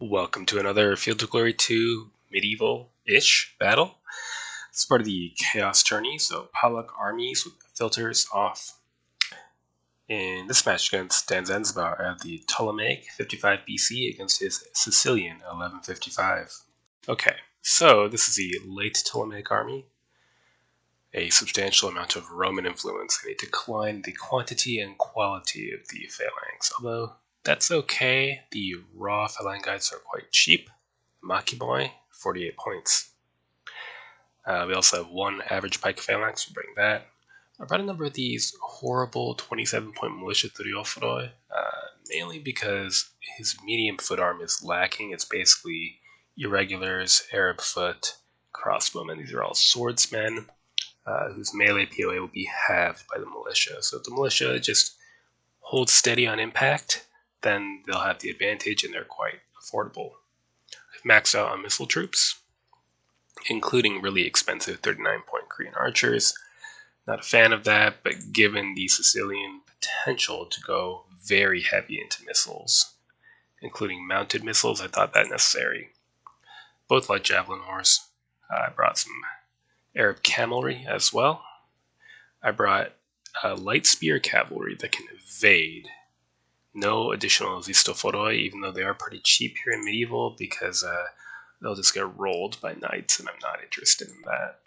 Welcome to another Field of Glory 2 medieval-ish battle. It's part of the Chaos Tourney, so Pollock armies with filters off. In this match against Dan Zanzibar at the Ptolemaic 55 BC against his Sicilian 1155. Okay, so this is the late Ptolemaic army. A substantial amount of Roman influence may decline the quantity and quality of the phalanx, although that's okay. The raw phalangites are quite cheap. Makimoy, 48 points. We also have one average pike phalanx, we'll bring that. I brought a number of these horrible 27-point militia Thuriophodoi, mainly because his medium foot arm is lacking. It's basically irregulars, Arab foot, crossbowmen. These are all swordsmen whose melee POA will be halved by the militia. So if the militia just holds steady on impact, then they'll have the advantage and they're quite affordable. I've maxed out on missile troops, including really expensive 39-point Korean archers. Not a fan of that, but given the Sicilian potential to go very heavy into missiles, including mounted missiles, I thought that necessary. Both light javelin horse. I brought some Arab cavalry as well. I brought light spear cavalry that can evade. No additional Zistoforoi, even though they are pretty cheap here in medieval, because they'll just get rolled by knights, and I'm not interested in that.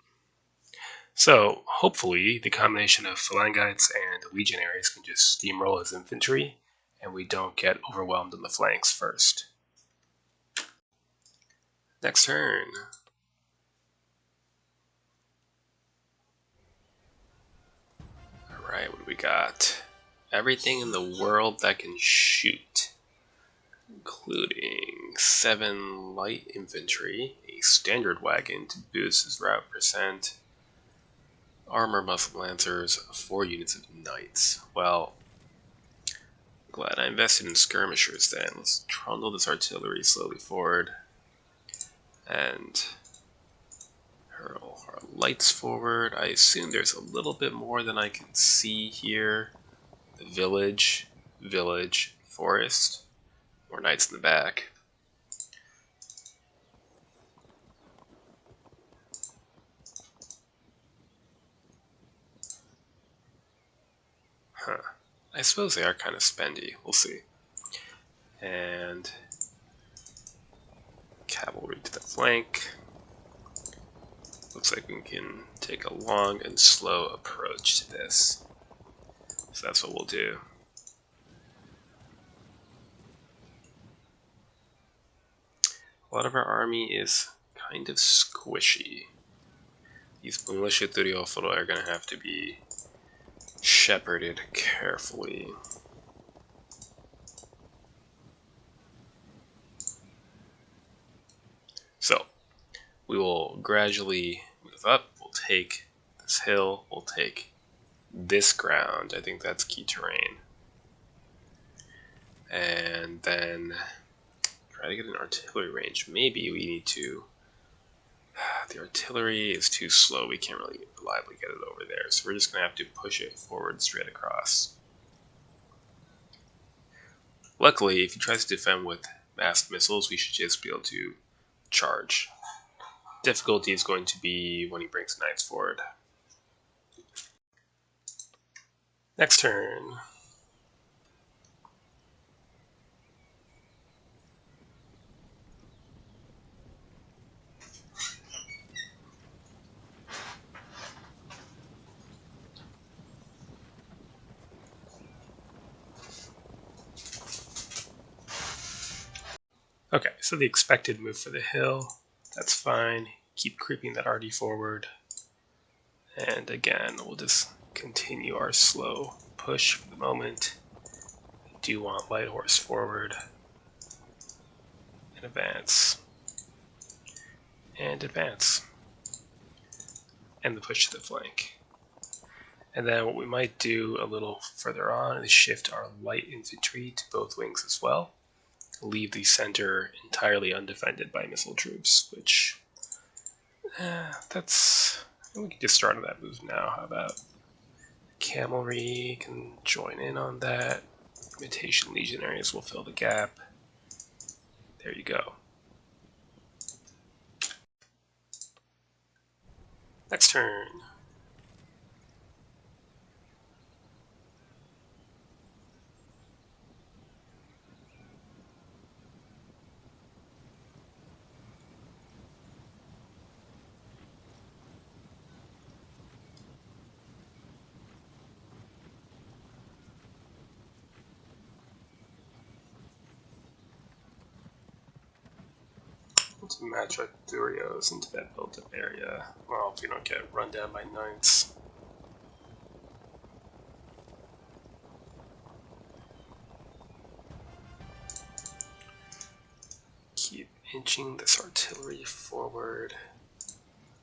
So, hopefully, the combination of phalangites and legionaries can just steamroll his infantry, and we don't get overwhelmed on the flanks first. Next turn. Alright, what do we got? Everything in the world that can shoot, including 7 light infantry, a standard wagon to boost his route percent, armor muscle lancers, 4 units of knights. Well, glad I invested in skirmishers then. Let's trundle this artillery slowly forward and hurl our lights forward. I assume there's a little bit more than I can see here. The village, forest, more knights in the back. Huh. I suppose they are kind of spendy. We'll see. And cavalry to the flank. Looks like we can take a long and slow approach to this. So that's what we'll do. A lot of our army is kind of squishy. These militia Thuriophodoi are going to have to be shepherded carefully. So, we will gradually move up. We'll take this hill. We'll take this ground. I think that's key terrain. And then try to get an artillery range. Maybe we need to... The artillery is too slow. We can't really reliably get it over there. So we're just going to have to push it forward straight across. Luckily, if he tries to defend with massed missiles, we should just be able to charge. Difficulty is going to be when he brings knights forward. Next turn. Okay, so the expected move for the hill, that's fine. Keep creeping that RD forward. And again, we'll just continue our slow push for the moment. We do want light horse forward. And advance. And advance. And the push to the flank. And then what we might do a little further on is shift our light infantry to both wings as well. Leave the center entirely undefended by missile troops, which that's... We can just start on that move now. How about cavalry can join in on that. Imitation legionaries will fill the gap. There you go. Next turn. Let's match our Durios into that built-up area. Well, if we don't get run down by knights. Keep inching this artillery forward.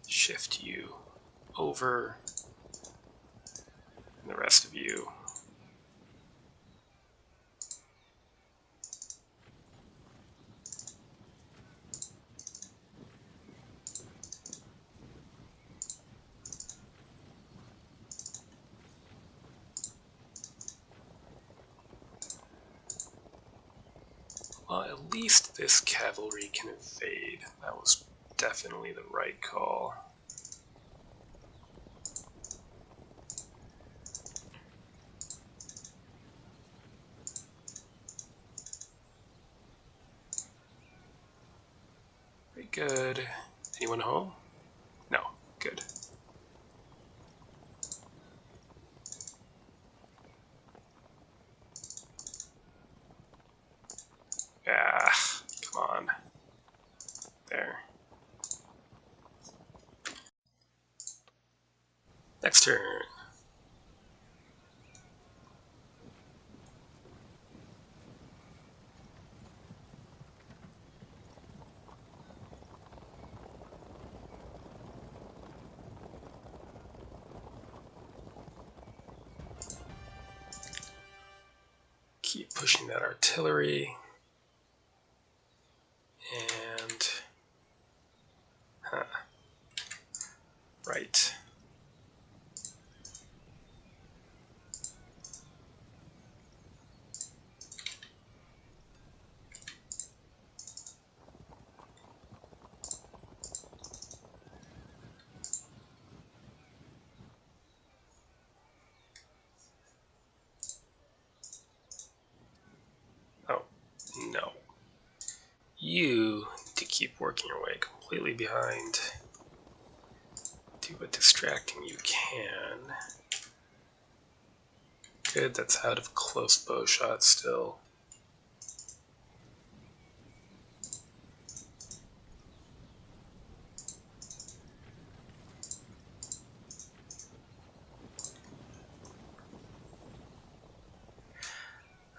Shift you over. And the rest of you. Well, at least this cavalry can evade. That was definitely the right call. Very good. Anyone home? No. Good. Ah, come on. There. Next turn. Keep pushing that artillery. And... Right. Oh, no. You need to keep working your way completely behind. Do what distracting you can. Good, that's out of close bow shot still.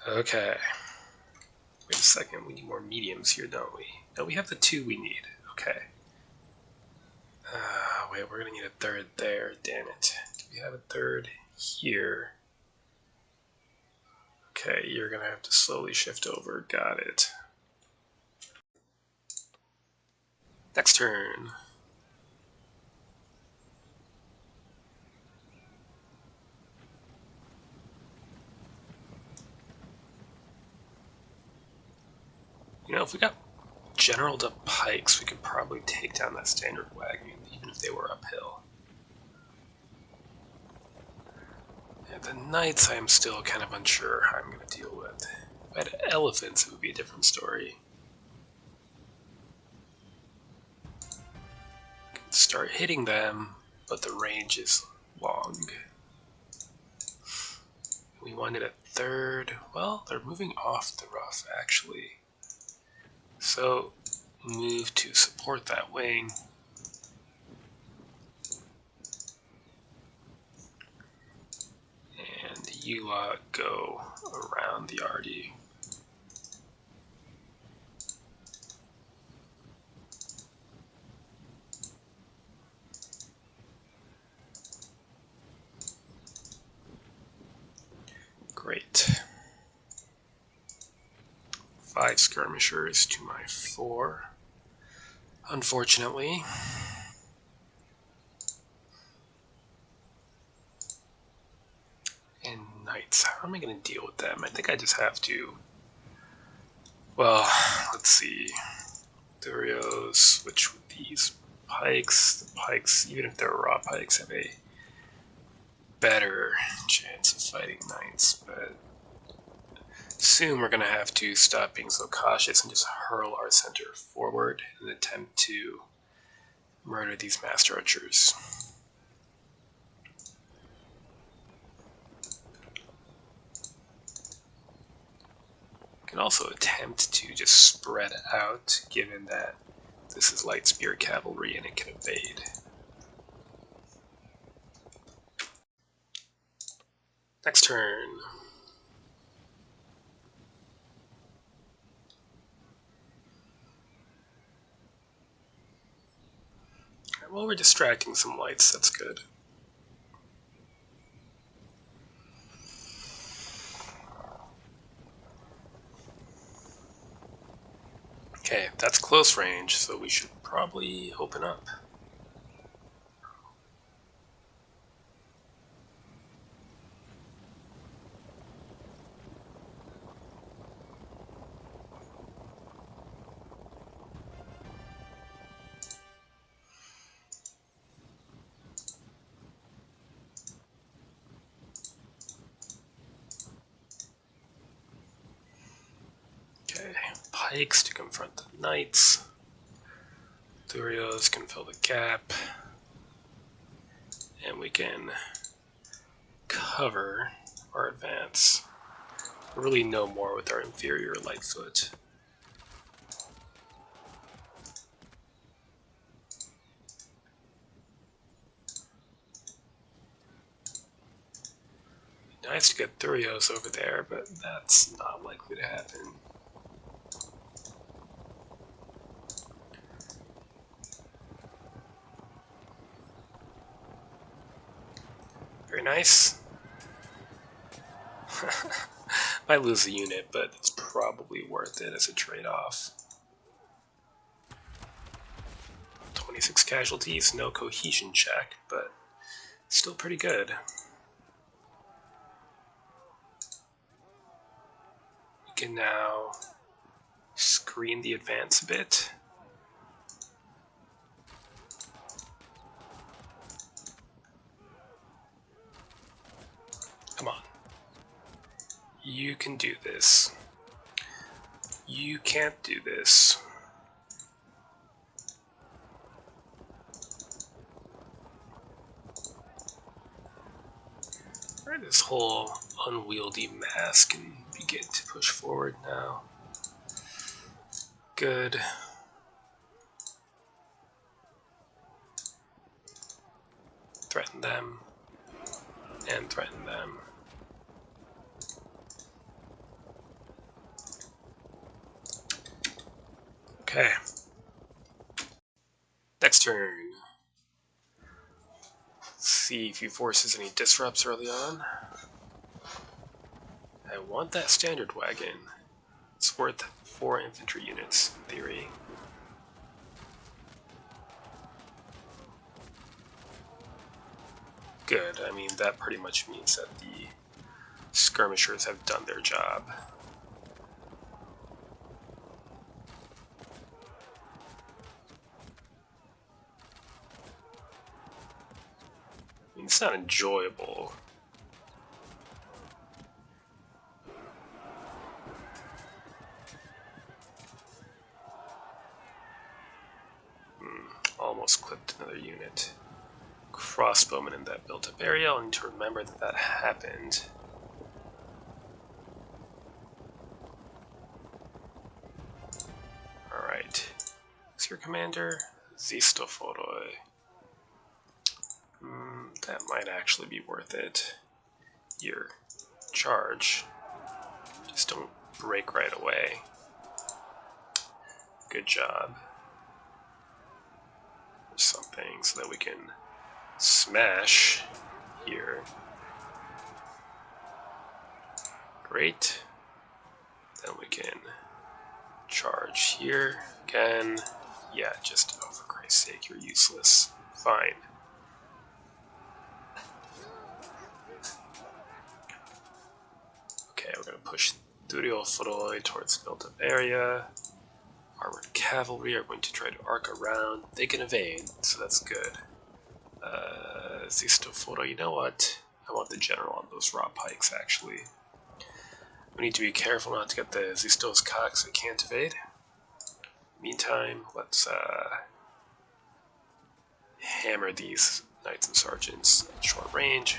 Okay. Wait a second, we need more mediums here, don't we? No, we have the 2 we need. Okay. Wait, we're gonna need a 3rd there, damn it. Do we have a 3rd here? Okay, you're gonna have to slowly shift over. Got it. Next turn. You know, if we got general to pikes, we could probably take down that standard wagon, even if they were uphill. And the knights, I am still kind of unsure how I'm going to deal with. If I had elephants, it would be a different story. Start hitting them, but the range is long. We wanted a 3rd. Well, they're moving off the rough, actually. So, move to support that wing. And you lot go around the RD. Great. 5 skirmishers to my 4. Unfortunately. And knights. How am I going to deal with them? I think I just have to Well, let's see. Durios switch with these pikes. The pikes, even if they're raw pikes, have a better chance of fighting knights, but soon we're going to have to stop being so cautious and just hurl our center forward in an attempt to murder these master archers. We can also attempt to just spread out, given that this is light spear cavalry and it can evade. Next turn. Well, we're distracting some lights, that's good. Okay, that's close range, so we should probably open up. Okay, pikes to confront the knights. Thurios can fill the gap. And we can cover our advance. Really no more with our inferior Lightfoot. Nice to get Thurios over there, but that's not likely to happen. Very nice. Might lose a unit, but it's probably worth it as a trade-off. 26 casualties, no cohesion check, but still pretty good. We can now screen the advance a bit. Come on. You can do this. You can't do this. This whole unwieldy mass can begin to push forward now. Good. Threaten them. And threaten them. Okay. Next turn. Let's see if he forces any disrupts early on. I want that standard wagon. It's worth 4 infantry units, in theory. Good. I mean, that pretty much means that the skirmishers have done their job. I mean, it's not enjoyable. Almost clipped another unit. Crossbowmen in that built-up area. I'll need to remember that that happened. Alright. Who's your commander? Zistoforoi. That might actually be worth it. Here. Charge. Just don't break right away. Good job. Something so that we can smash here. Great. Then we can charge here again. Yeah, just oh, for Christ's sake, you're useless. Fine. Okay, we're gonna push Dual footway towards built-up area. Armored cavalry are going to try to arc around. They can evade, so that's good. Zistoforo, you know what? I want the general on those raw pikes, actually. We need to be careful not to get the Zistos cocks that can't evade. Meantime, let's hammer these knights and sergeants at short range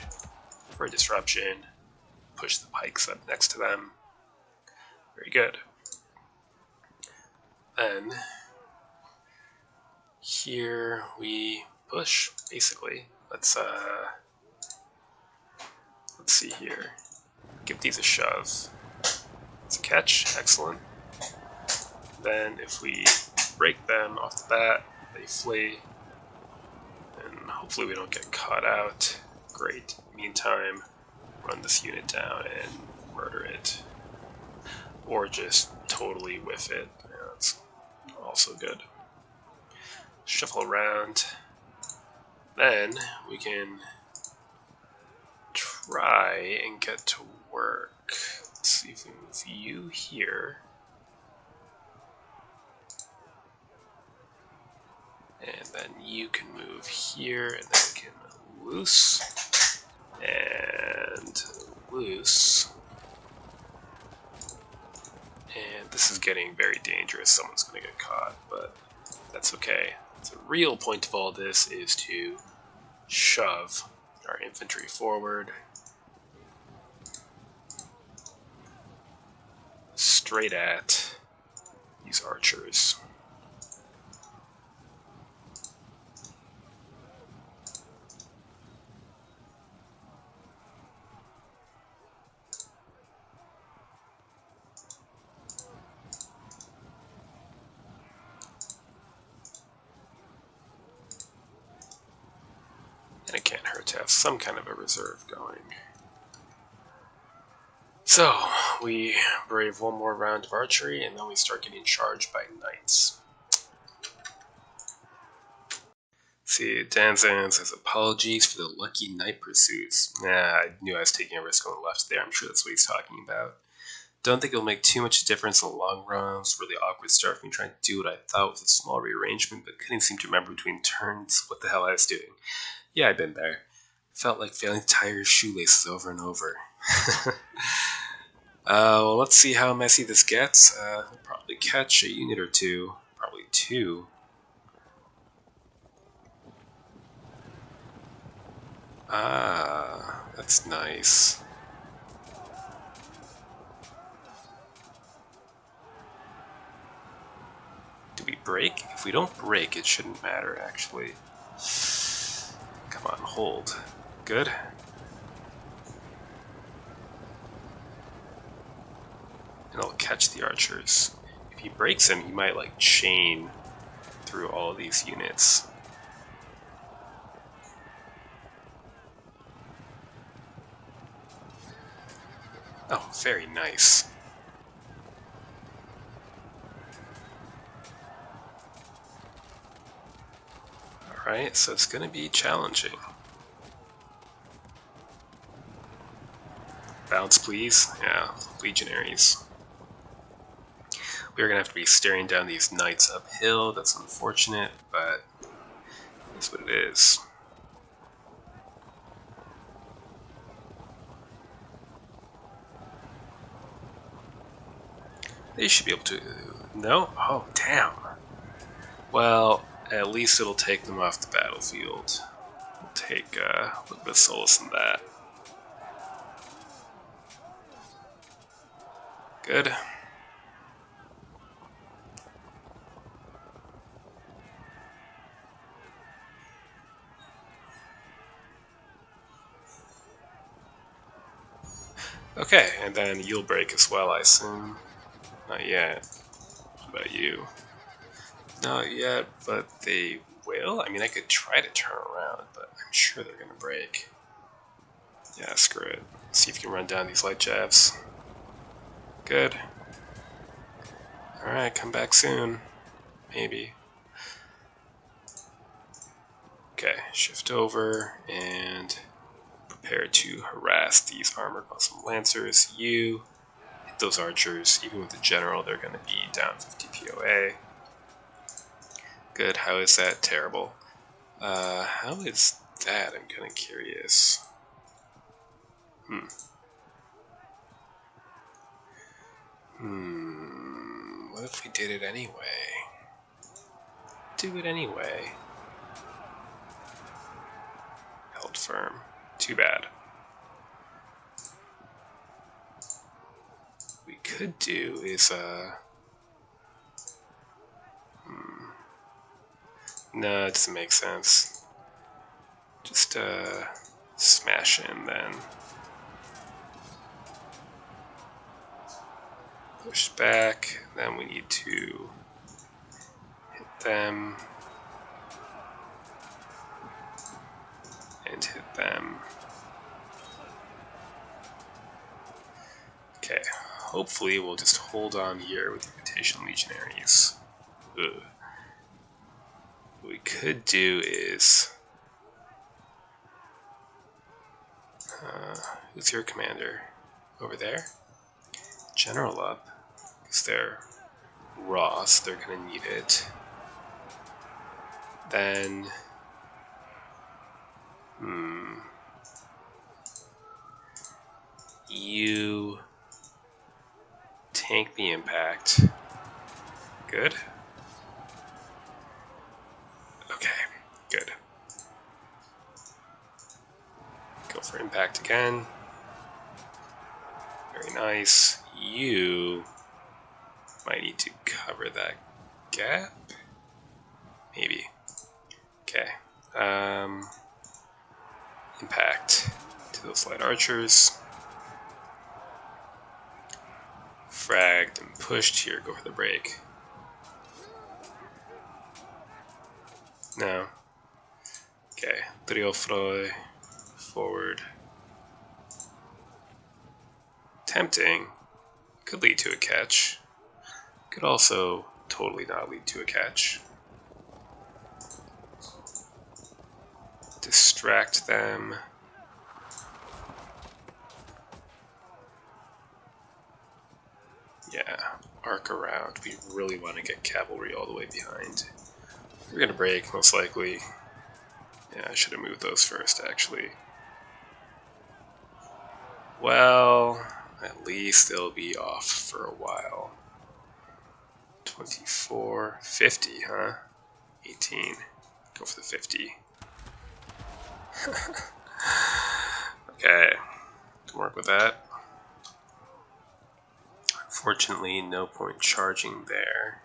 for disruption. Push the pikes up next to them. Very good. Then here we push, basically. Let's see here. Give these a shove. It's a catch, excellent. Then if we break them off the bat, they flee. And hopefully we don't get caught out. Great. Meantime, run this unit down and murder it. Or just totally whiff it. Yeah, that's also good. Shuffle around. Then we can try and get to work. Let's see if we move you here. And then you can move here, and then we can loose. And loose. And this is getting very dangerous. Someone's going to get caught, but that's okay. The real point of all this is to shove our infantry forward. Straight at these archers. And it can't hurt to have some kind of a reserve going. So, we brave one more round of archery, and then we start getting charged by knights. See, Danzan says, apologies for the lucky knight pursuits. I knew I was taking a risk on the left there. I'm sure that's what he's talking about. Don't think it'll make too much difference in the long run. It's really awkward start for me trying to do what I thought was a small rearrangement, but couldn't seem to remember between turns what the hell I was doing. Yeah, I've been there. Felt like failing to tie your shoelaces over and over. Well, let's see how messy this gets. We'll probably catch a unit or two. Probably two. Ah, that's nice. Do we break? If we don't break, it shouldn't matter, actually. Come on, hold. Good. And I'll catch the archers. If he breaks him, he might, like, chain through all of these units. Oh, very nice. Alright, so it's going to be challenging. Bounce, please. Yeah, legionaries. We're going to have to be staring down these knights uphill. That's unfortunate, but that's what it is. They should be able to... No? Oh, damn. Well, at least it'll take them off the battlefield. We'll take a little bit of solace in that. Good. Okay, and then you'll break as well, I assume. Not yet. What about you? Not yet, but they will? I mean, I could try to turn around, but I'm sure they're gonna break. Yeah, screw it. See if you can run down these light jabs. Good. Alright, come back soon. Maybe. Okay, shift over and prepare to harass these armored muscle lancers. You those archers, even with the general, they're going to be down 50 POA. Good. How is that? Terrible. How is that? I'm kind of curious. What if we did it anyway? Do it anyway. Held firm. Too bad. What we could do is, no, it doesn't make sense. Just, smash in then. Push back, then we need to hit them. And hit them. Okay, hopefully we'll just hold on here with Invitation Legionaries. Ugh. What we could do is... who's your commander? Over there? General up, because they're raw, so they're going to need it. Then... you... tank the impact. Good? Okay, good. Go for impact again. Very nice. You might need to cover that gap. Maybe. Okay. Impact to those light archers. Fragged and pushed here. Go for the break. No. Okay. Triofroy. Forward. Tempting. Could lead to a catch. Could also totally not lead to a catch. Distract them. Yeah, arc around. We really want to get cavalry all the way behind. We're going to break, most likely. Yeah, I should have moved those first, actually. Well, at least they'll be off for a while. 24, 50, huh? 18. Go for the 50. Okay, can work with that. Unfortunately, no point charging there.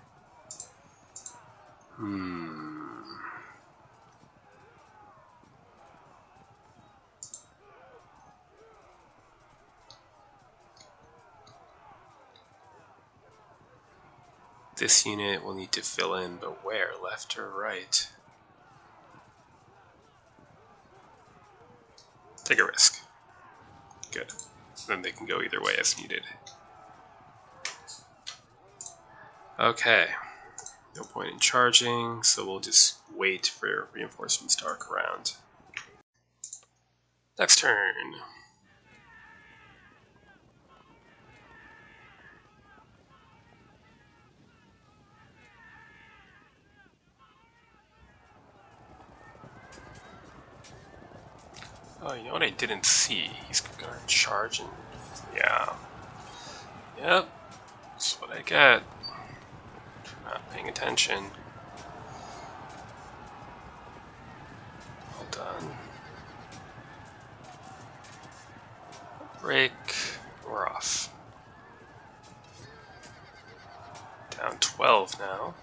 This unit will need to fill in, but where? Left or right? Take a risk. Good. Then they can go either way as needed. Okay. No point in charging, so we'll just wait for reinforcements to arc around. Next turn. Oh, you know what I didn't see? He's gonna charge and... yeah. Yep. That's what I get. For not paying attention. Well done. Break. We're off. Down 12 now.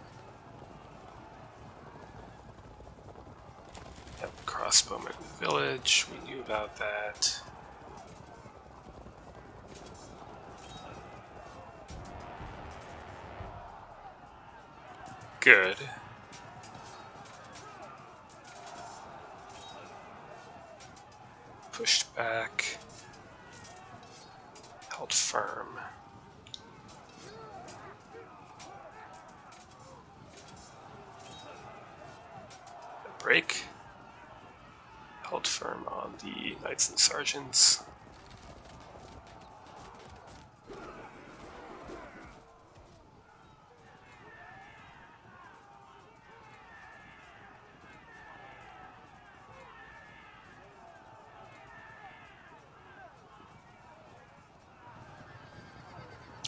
Yep, crossbowman village. We knew about that. Good. Pushed back. Held firm. Break. Held firm on the knights and sergeants.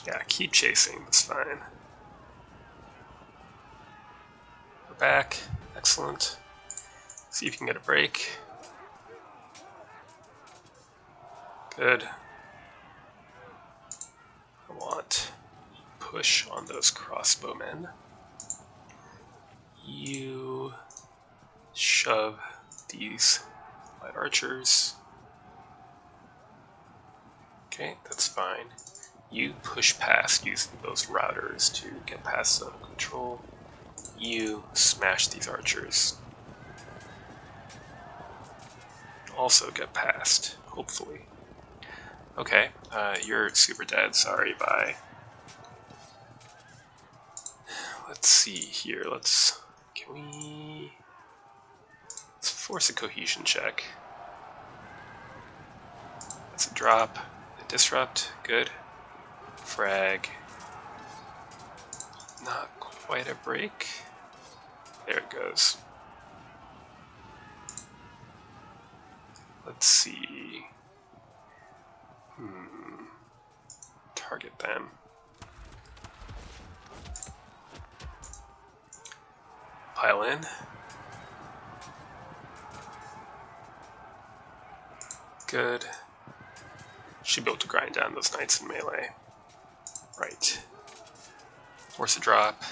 Yeah, keep chasing, that's fine. We're back, excellent. See if you can get a break. Good. I want push on those crossbowmen. You shove these light archers. Okay, that's fine. You push past using those routers to get past zone control. You smash these archers. Also get past, hopefully. Okay, you're super dead, sorry, bye. Let's see here, let's force a cohesion check. That's a drop, a disrupt, good. Frag. Not quite a break. There it goes. Let's see. Target them. Pile in. Good. Should be able to grind down those knights in melee. Right. Force a drop.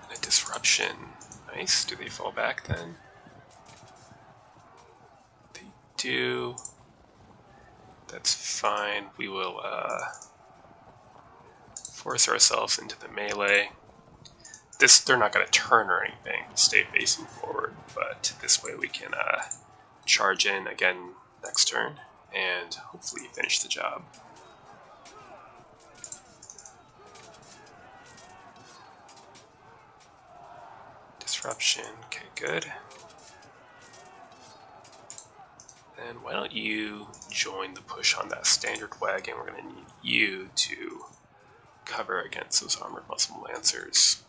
And a disruption. Nice. Do they fall back then? They do. That's fine. We will force ourselves into the melee. They're not going to turn or anything. Stay facing forward, but this way we can charge in again next turn and hopefully finish the job. Disruption, okay, good. Then why don't you join the push on that standard wagon? We're going to need you to cover against those armored muscle lancers.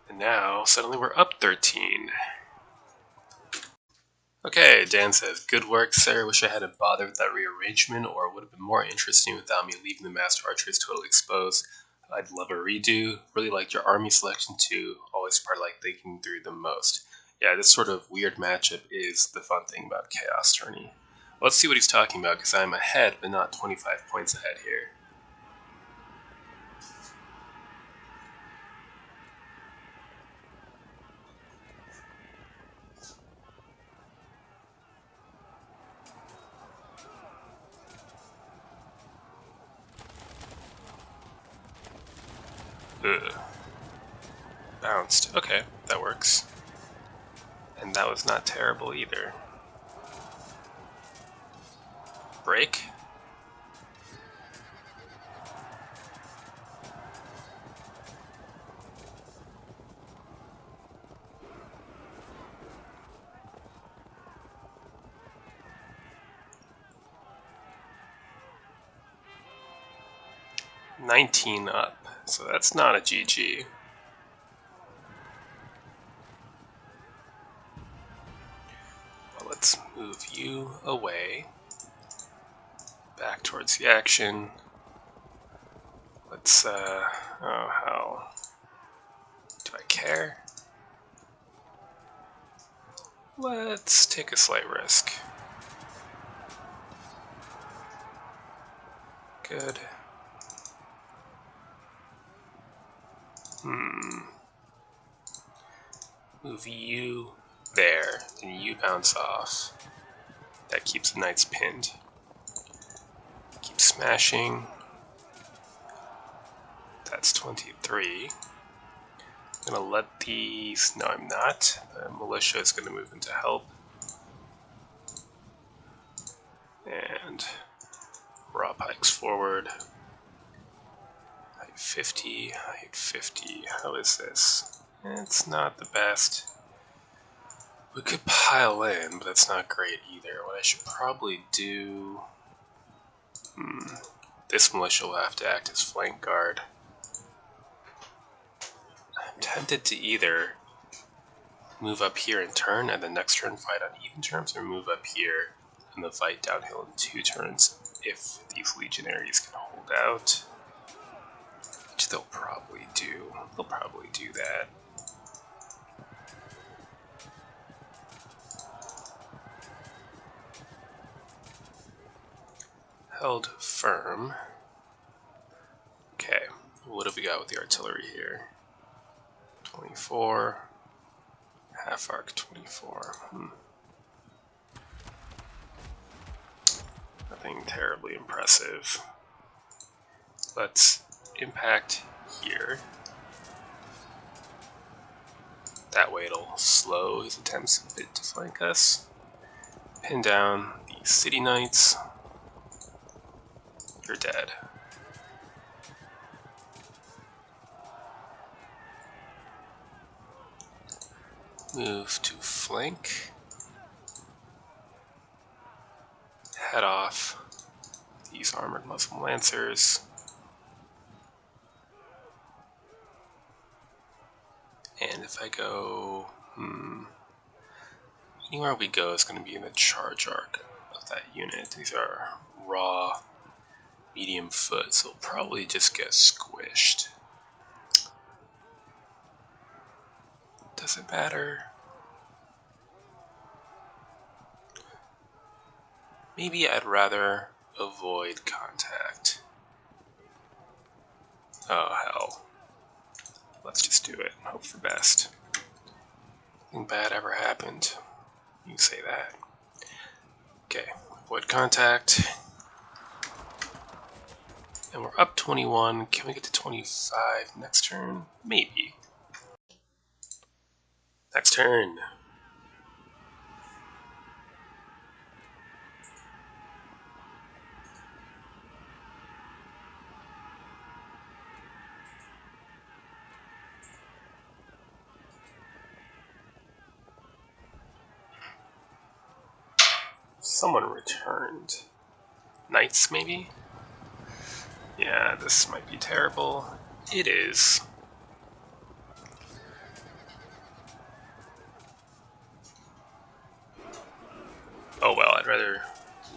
And now, suddenly we're up 13. Okay, Dan says, good work, sir. Wish I hadn't bothered with that rearrangement, or it would have been more interesting without me leaving the Master Archers totally exposed. I'd love a redo. Really liked your army selection too. Always part like thinking through the most. Yeah, this sort of weird matchup is the fun thing about Chaos Tourney. Let's see what he's talking about, because I'm ahead, but not 25 points ahead here. Ugh. Bounced. Okay, that works. And that was not terrible either. Break. $19 up, so that's not a GG. Well, let's move you away, back towards the action. Let's, oh hell, do I care? Let's take a slight risk. Good. Move you there, and you bounce off. That keeps the knights pinned. Keep smashing. That's 23. I'm gonna let these. No, I'm not. The militia is gonna move into help. And raw pikes forward. Height 50, height 50. How is this? It's not the best. We could pile in, but that's not great either. What I should probably do... This militia will have to act as flank guard. I'm tempted to either move up here and turn, and then next turn fight on even terms, or move up here and the fight downhill in 2 turns if these legionaries can hold out. Which they'll probably do. They'll probably do that. Held firm. Okay, what have we got with the artillery here? 24. Half arc 24. Nothing terribly impressive. Let's impact here. That way it'll slow his attempts a bit to flank us. Pin down the city knights. You're dead. Move to flank. Head off these armored Muslim lancers. And if I go, anywhere we go is going to be in the charge arc of that unit. These are raw, medium foot, so it'll probably just get squished. Doesn't matter. Maybe I'd rather avoid contact. Oh hell. Let's just do it. Hope for best. Nothing bad ever happened. You can say that. Okay, avoid contact. And we're up 21. Can we get to 25 next turn? Maybe. Next turn. Someone returned. Knights, maybe? Yeah, this might be terrible. It is. Oh well, I'd rather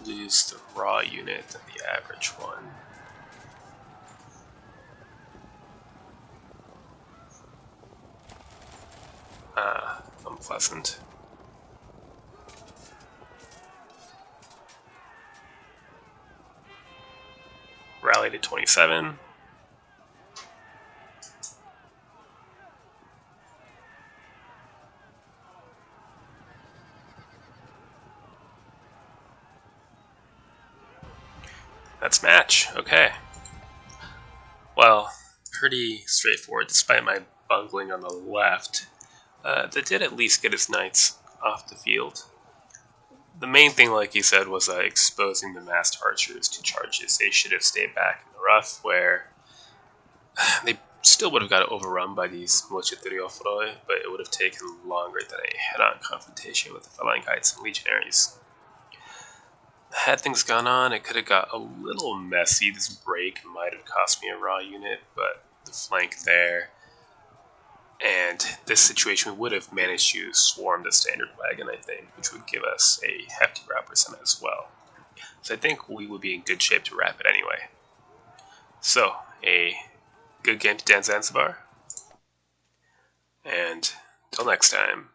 lose the raw unit than the average one. Unpleasant. Rally to 27. That's match. Okay. Well, pretty straightforward despite my bungling on the left. That did at least get his knights off the field. The main thing, like he said, was exposing the masked archers to charges. They should have stayed back in the rough, where they still would have got overrun by these militia Theriophodoi, but it would have taken longer than a head-on confrontation with the Phalangites and legionaries. Had things gone on, it could have got a little messy. This break might have cost me a raw unit, but the flank there, and this situation, we would have managed to swarm the standard wagon, I think, which would give us a hefty rout percent as well. So I think we would be in good shape to wrap it anyway. So, a good game to Dan Zanzibar, and till next time.